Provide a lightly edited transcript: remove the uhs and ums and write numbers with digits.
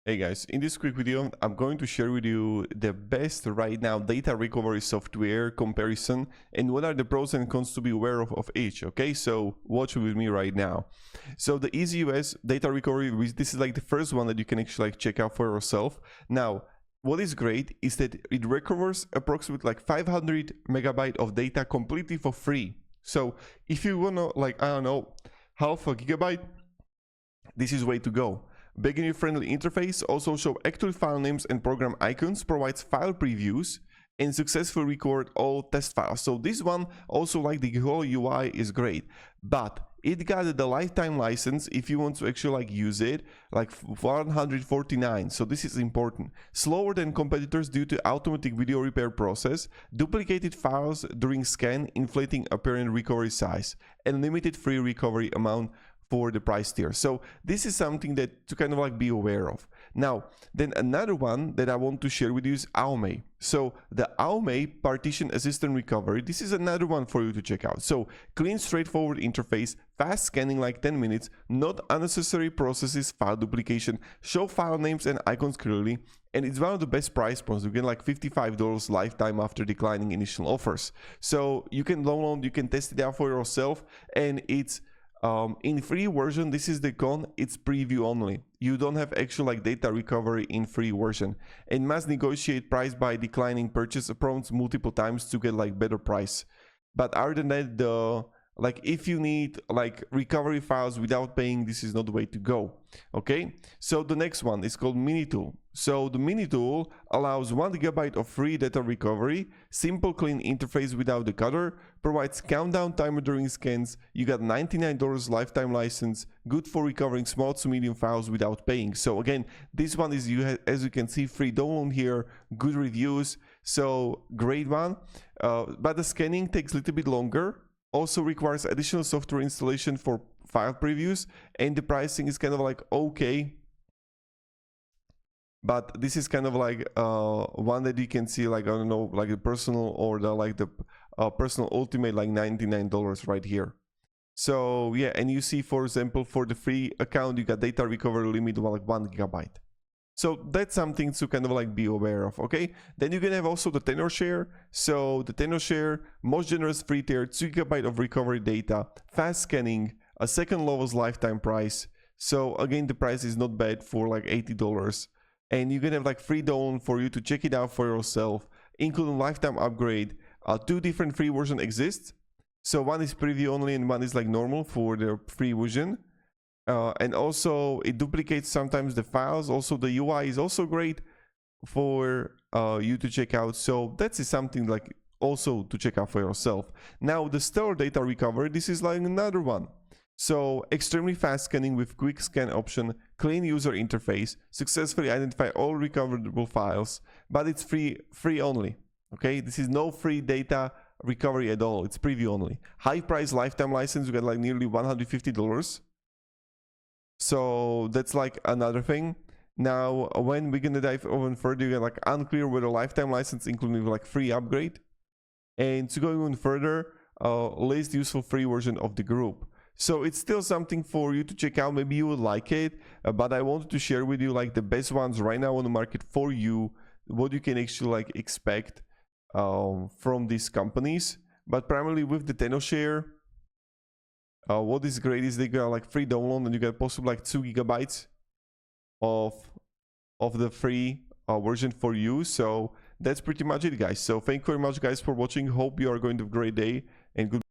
Hey guys, in this quick video, I'm going to share with you the best right now data recovery software comparison and what are the pros and cons to be aware of each, okay? So watch with me right now. So the EasyUS data recovery, this is like the first one that you can actually like check out for yourself. Now, what is great is that it recovers approximately like 500 megabyte of data completely for free. So if you wanna like, I don't know, half a gigabyte, this is way to go. Beginner-friendly interface, also show actual file names and program icons, provides file previews, and successfully record all test files. So this one, also like the whole UI is great, but it got the lifetime license if you want to actually like use it, like 149. So this is important. Slower than competitors due to automatic video repair process, duplicated files during scan, inflating apparent recovery size, and limited free recovery amount for the price tier. So this is something that to kind of like be aware of. Now, then another one that I want to share with you is Aome. So the Aome Partition Assistant Recovery, this is another one for you to check out. So clean, straightforward interface, fast scanning like 10 minutes, not unnecessary processes, file duplication, show file names and icons clearly, and it's one of the best price points. You get like $55 lifetime after declining initial offers. So you can download, you can test it out for yourself, and it's in free version. This is the con, it's preview only. You don't have actual like data recovery in free version, and must negotiate price by declining purchase prompts multiple times to get like better price. But other than that, the like if you need like recovery files without paying, this is not the way to go. Okay, so the next one is called Minitool. So the Minitool allows 1 GB of free data recovery, simple clean interface without the cutter, provides countdown timer during scans. You got $99 lifetime license, good for recovering small to medium files without paying. So again, this one is, as you can see, free download here, good reviews, so great one. But the scanning takes a little bit longer, also requires additional software installation for file previews, and the pricing is kind of like okay, but this is kind of like one that you can see like, I don't know, like the personal or the like the personal ultimate, like $99 right here. So yeah, and you see, for example, for the free account you got data recovery limit of like 1 GB. So that's something to kind of like be aware of, okay? Then you can have also the TenorShare. So the TenorShare, most generous free tier, 2 GB of recovery data, fast scanning, a second lowest lifetime price. So again, the price is not bad for like $80. And you can have like free download for you to check it out for yourself, including lifetime upgrade. 2 different free versions exist. So one is preview only and one is like normal for the free version. And also it duplicates sometimes the files. Also the UI is also great for you to check out. So that is something like also to check out for yourself. Now the Stellar data recovery, this is like another one. So extremely fast scanning with quick scan option, clean user interface, successfully identify all recoverable files, but it's free only. Okay, this is no free data recovery at all, it's preview only. High price lifetime license, you get like nearly $150. So that's like another thing. Now when we're gonna dive even further, you get like unclear with a lifetime license including like free upgrade. And to go even further, least useful free version of the group. So it's still something for you to check out. Maybe you would like it, but I wanted to share with you like the best ones right now on the market for you, what you can actually like expect from these companies. But primarily with the TenorShare, what is great is they got like free download, and you get possibly like 2 GB of the free version for you. So that's pretty much it, guys. So thank you very much, guys, for watching. Hope you are going to have a great day, and good